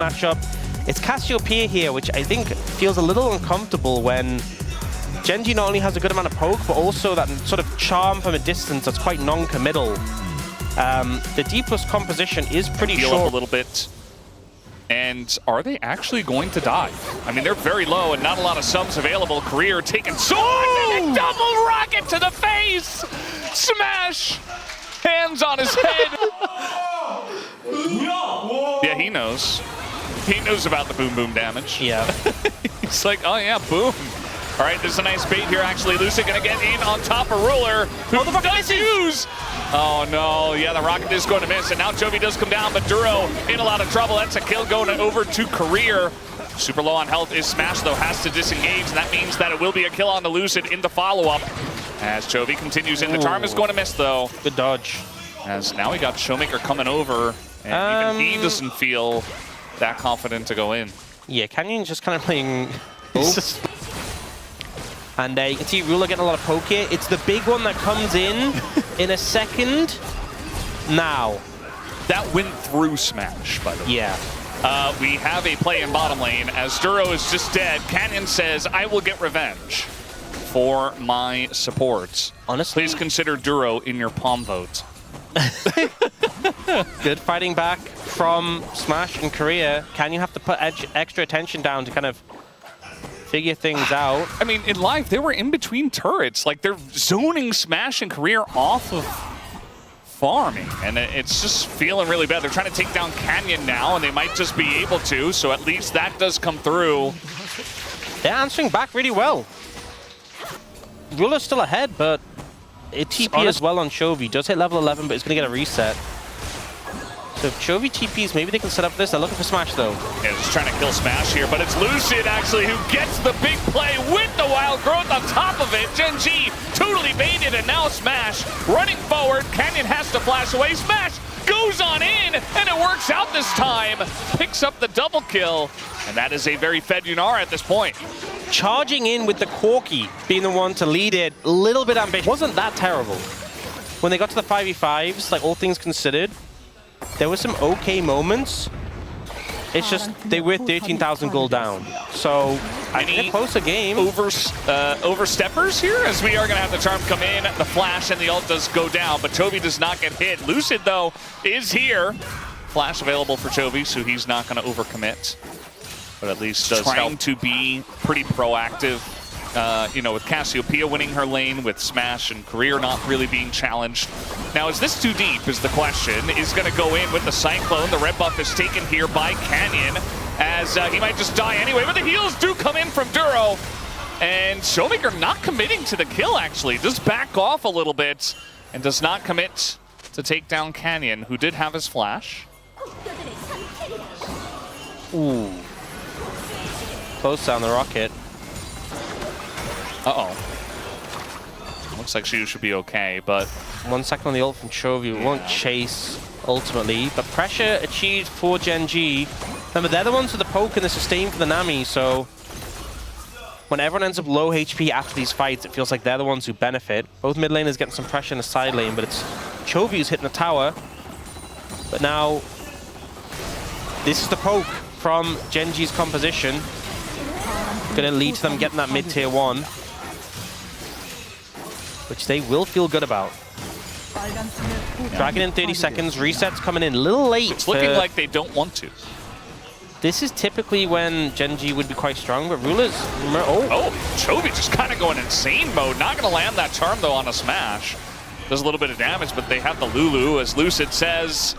matchup. It's Cassiopeia here, which I think feels a little uncomfortable when Gen.G not only has a good amount of poke, but also that sort of charm from a distance that's quite non-committal. The Dplus composition is pretty Heal short. up a little bit. And are they actually going to die? I mean, they're very low and not a lot of subs available. Career taking sword and a double rocket to the face! Smash! Hands on his head. Yeah, he knows. He knows about the boom boom damage. Yeah. He's like, oh yeah, boom. All right, there's a nice bait here, actually. Lucid gonna get in on top of Ruler, who does use. Oh no, yeah, the rocket is going to miss, and now Chovy does come down, but Duro in a lot of trouble. That's a kill going over to Career. Super low on health is Smash, though, has to disengage, and that means that it will be a kill on the Lucid in the follow-up. As Chovy continues in, the charm is going to miss, though. Good dodge. As now we got ShowMaker coming over, and even he doesn't feel that confident to go in. Yeah, Canyon's just kind of playing... And you can see Ruler getting a lot of poke here. It's the big one that comes in a second. Now. That went through Smash, by the way. Yeah. We have a play in bottom lane as Duro is just dead. Canyon says, I will get revenge for my supports. Honestly. Please consider Duro in your palm vote. Good fighting back from Smash and Korea. Canyon have to put extra attention down to kind of figure things out. I mean, in live, they were in between turrets. Like, they're zoning Smash and Career off of farming, and it's just feeling really bad. They're trying to take down Canyon now, and they might just be able to, so at least that does come through. They're answering back really well. Ruler's still ahead, but it TP as well on Chovy. Does hit level 11, but it's going to get a reset. So if Chovy TPs, maybe they can set up this. They're looking for Smash, though. Yeah, just trying to kill Smash here, but it's Lucid, actually, who gets the big play with the Wild Growth on top of it. Gen.G totally baited, and now Smash running forward. Canyon has to flash away. Smash goes on in, and it works out this time. Picks up the double kill, and that is a very fed Yunar at this point. Charging in with the Corki, being the one to lead it, a little bit ambitious. Wasn't that terrible. When they got to the 5v5s, like all things considered, there were some okay moments. It's just they were 13,000 gold down. So I think a closer game. Oversteppers here, as we are going to have the charm come in, the flash, and the ult does go down, but Chovy does not get hit. Lucid, though, is here. Flash available for Chovy, so he's not going to overcommit. But at least does trying to be pretty proactive. You know, with Cassiopeia winning her lane, with Smash and Career not really being challenged. Now, is this too deep is the question. Is going to go in with the Cyclone. The red buff is taken here by Canyon, as he might just die anyway, but the heals do come in from Duro. And ShowMaker not committing to the kill, actually. Does back off a little bit and does not commit to take down Canyon, who did have his flash. Ooh. Close down the rocket. Uh-oh. Looks like she should be okay, but... 1 second on the ult from Chovy. We won't chase, ultimately. But pressure achieved for Gen.G. Remember, they're the ones with the poke and the sustain for the Nami, so... when everyone ends up low HP after these fights, it feels like they're the ones who benefit. Both mid laners getting some pressure in the side lane, but it's Chovy who's hitting the tower. But now... this is the poke from Gen.G's composition. Gonna lead to them getting that mid-tier 1. Which they will feel good about. Dragon in 30 seconds, resets coming in a little late. It's looking like they don't want to. This is typically when Gen.G would be quite strong, but Ruler's... Oh, Chovy just kind of going insane mode. Not going to land that charm, though, on a Smash. Does a little bit of damage, but they have the Lulu, as Lucid says,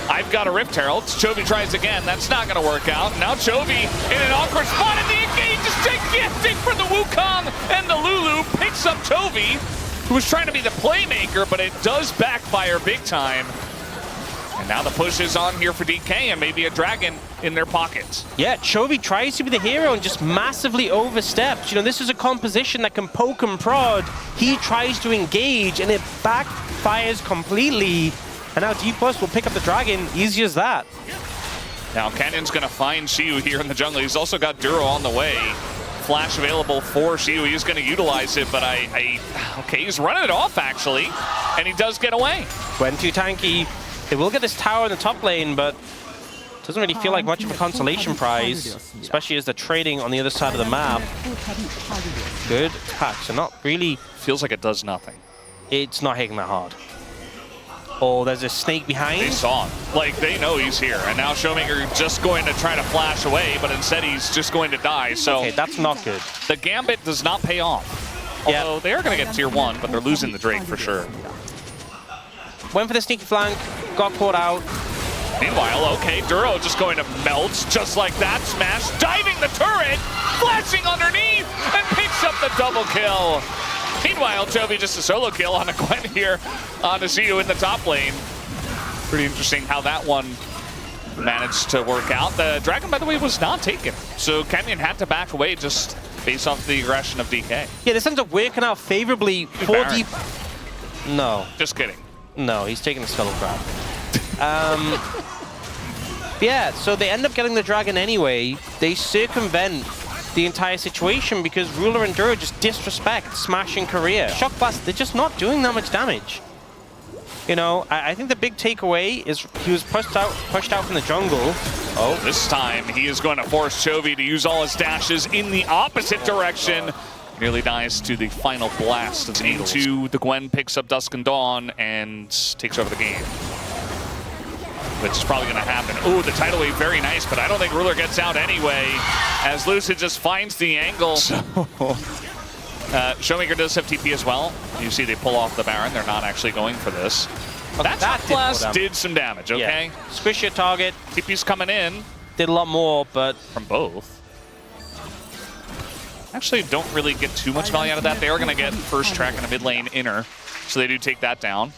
I've got a Rift Herald. Chovy tries again. That's not going to work out. Now Chovy in an awkward spot, and the engage is gigantic for the Wukong, and the Lulu picks up Chovy, who was trying to be the playmaker, but it does backfire big time. And now the push is on here for DK, and maybe a Dragon in their pockets. Yeah, Chovy tries to be the hero and just massively oversteps. You know, this is a composition that can poke and prod. He tries to engage, and it backfires completely. And now Dplus will pick up the Dragon, easy as that. Now Canyon's going to find Siwoo here in the jungle. He's also got Duro on the way. Flash available for Siwoo. He's going to utilize it, but okay, he's running it off, actually. And he does get away. Went too tanky. They will get this tower in the top lane, but to Doesn't really feel like much of a consolation prize, especially as they're trading on the other side of the map. Good attack, so not really... Feels like it does nothing. It's not hitting that hard. Oh, there's a snake behind. They saw him. Like, they know he's here. And now ShowMaker just going to try to flash away, but instead he's just going to die. So okay, that's not good. The Gambit does not pay off. Although they are going to get tier 1, but they're losing the Drake for sure. Went for the sneaky flank, got caught out. Meanwhile, okay, Duro just going to melt just like that. Smash, diving the turret, flashing underneath, and picks up the double kill. Meanwhile, Chovy just a solo kill on a Gwen here on a Siwoo in the top lane. Pretty interesting how that one managed to work out. The Dragon, by the way, was not taken. So Kiin had to back away just based off the aggression of DK. Yeah, this ends up working out favorably for Deep. No. Just kidding. No, he's taking the Scuttle Crab. Yeah, so they end up getting the Dragon anyway. They circumvent the entire situation because Ruler and Duro just disrespect Smash and Korea. Shock Blast, they're just not doing that much damage. You know, I think the big takeaway is he was pushed out from the jungle. Oh, this time he is going to force Chovy to use all his dashes in the opposite direction. Nearly dies to the final blast of the needles. Into the Gwen, picks up Dusk and Dawn and takes over the game. Which is probably going to happen. Ooh, the tidal wave, very nice, but I don't think Ruler gets out anyway, as Lucid just finds the angle. So, ShowMaker does have TP as well. You see they pull off the Baron. They're not actually going for this. Okay, that blast did some damage, okay? Yeah. Squish your target. TP's coming in. Did a lot more, but... From both. Actually, don't really get too much value out of that. They are going to get first track in a mid lane inner, so they do take that down.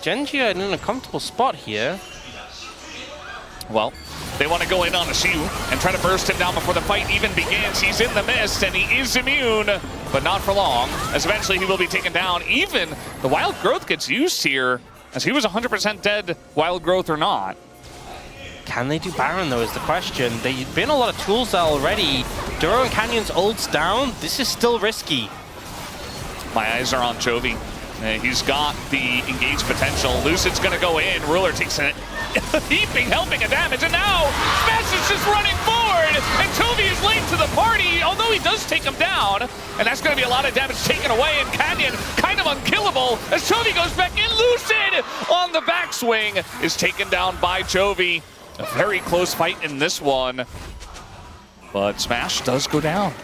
Gen.G are in a comfortable spot here. Well, they want to go in on a Siwoo and try to burst him down before the fight even begins. He's in the mist and he is immune, but not for long, as eventually he will be taken down. Even the Wild Growth gets used here, as he was 100% dead, Wild Growth or not. Can they do Baron, though, is the question. They've been a lot of tools there already. Duro and Canyon's ults down. This is still risky. My eyes are on Chovy. He's got the engage potential. Lucid's going to go in. Ruler takes a heaping helping of damage, and now Smash is just running forward, and Chovy is late to the party, although he does take him down, and that's going to be a lot of damage taken away, and Canyon kind of unkillable as Chovy goes back in. Lucid on the backswing is taken down by Chovy. A very close fight in this one, but Smash does go down.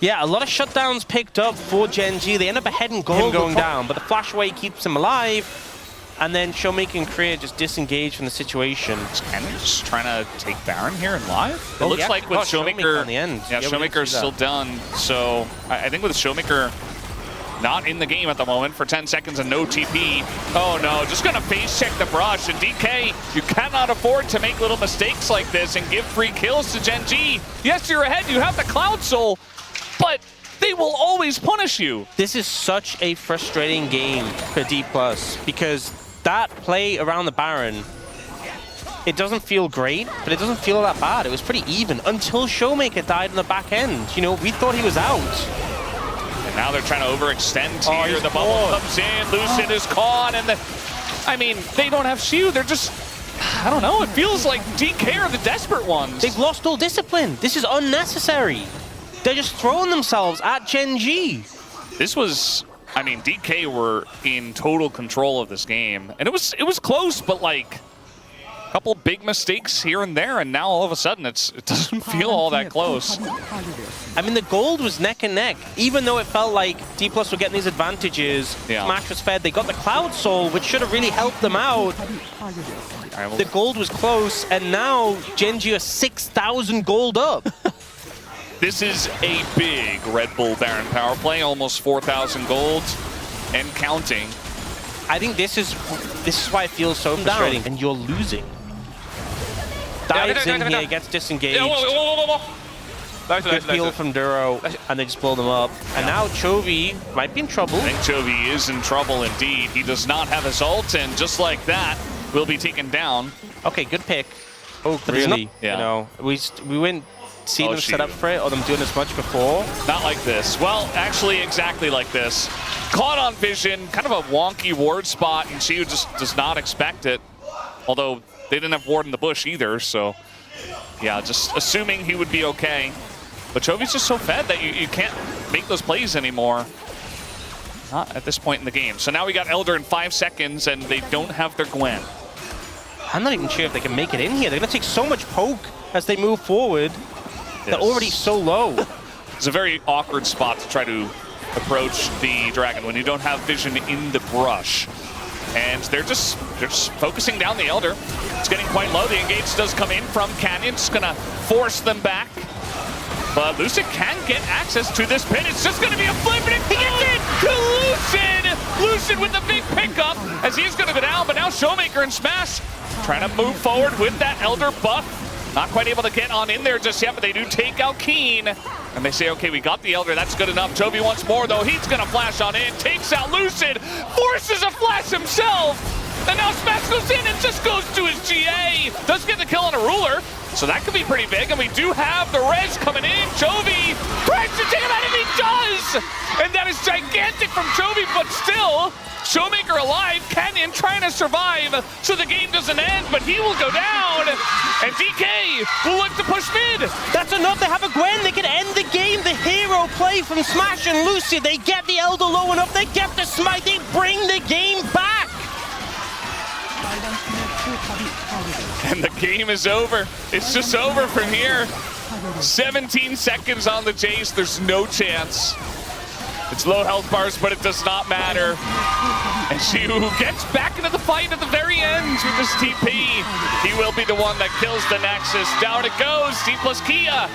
Yeah, a lot of shutdowns picked up for Gen.G. They end up ahead in gold going down, but the flash away keeps him alive. And then ShowMaker and Korea just disengage from the situation. Is Canyon just trying to take Baron here in live? It looks like with ShowMaker on the end. Yeah, ShowMaker is still done. So I think with ShowMaker not in the game at the moment for 10 seconds and no TP. Oh no, just gonna face check the brush. And DK, you cannot afford to make little mistakes like this and give free kills to Gen.G. Yes, you're ahead, you have the Cloud Soul, but they will always punish you. This is such a frustrating game for Dplus because that play around the Baron, it doesn't feel great, but it doesn't feel that bad. It was pretty even until ShowMaker died in the back end. You know, we thought he was out. And now they're trying to overextend here. The bubble comes in, Lucid is caught, and I mean, they don't have Siwoo. They're just, I don't know, it feels like DK are the desperate ones. They've lost all discipline. This is unnecessary. They're just throwing themselves at Gen.G. This was, I mean, DK were in total control of this game. And it was close, but like a couple big mistakes here and there, and now all of a sudden it doesn't feel all that close. I mean, the gold was neck and neck. Even though it felt like Dplus were getting these advantages, Smash was fed. They got the Cloud Soul, which should have really helped them out. The gold was close, and now Gen.G are 6,000 gold up. This is a big Red Bull Baron power play, almost 4,000 gold and counting. I think this is why it feels so frustrating, and you're losing. Dives in here, gets disengaged. Good peel from Duro, and they just blow them up. And now Chovy might be in trouble. I think Chovy is in trouble indeed. He does not have his ult, and just like that, will be taken down. Okay, good pick. Oh, really? Yeah. You know, we went. See them set up for it, or them doing this much before? Not like this. Well, actually, exactly like this. Caught on vision, kind of a wonky ward spot, and Siwoo just does not expect it. Although they didn't have ward in the bush either, so Yeah, just assuming he would be okay. But Chovy's just so fed that you can't make those plays anymore. Not at this point in the game. So now we got Elder in 5 seconds, and they don't have their Gwen. I'm not even sure if they can make it in here. They're going to take so much poke as they move forward. Yes. They're already so low. It's a very awkward spot to try to approach the Dragon when you don't have vision in the brush. And they're just focusing down the Elder. It's getting quite low. The engage does come in from Canyon. It's going to force them back. But Lucid can get access to this pin. It's just going to be a flip, and he gets it to Lucid! Lucid with the big pickup as he's going to go down, but now ShowMaker and Smash trying to move forward with that Elder buff. Not quite able to get on in there just yet, but they do take out Kiin. And they say, okay, we got the Elder, that's good enough. Chovy wants more, though. He's going to flash on in, takes out Lucid, forces a flash himself. And now Smash goes in and just goes to his GA. Does get the kill on a ruler, so that could be pretty big. And we do have the res coming in. Chovy tries to take him out, and he does! And that is gigantic from Chovy, but still, ShowMaker alive, Canyon trying to survive, so the game doesn't end, but he will go down, and DK will look to push mid. That's enough, they have a Gwen, they can end the game. The hero play from Smash and Lucid, they get the Elder low enough, they get the smite, they bring the game back. And the game is over. It's just over from here. 17 seconds on the Jace, there's no chance. It's low health bars, but it does not matter. And Siwoo gets back into the fight at the very end with this TP. He will be the one that kills the Nexus. Down it goes, Dplus KIA.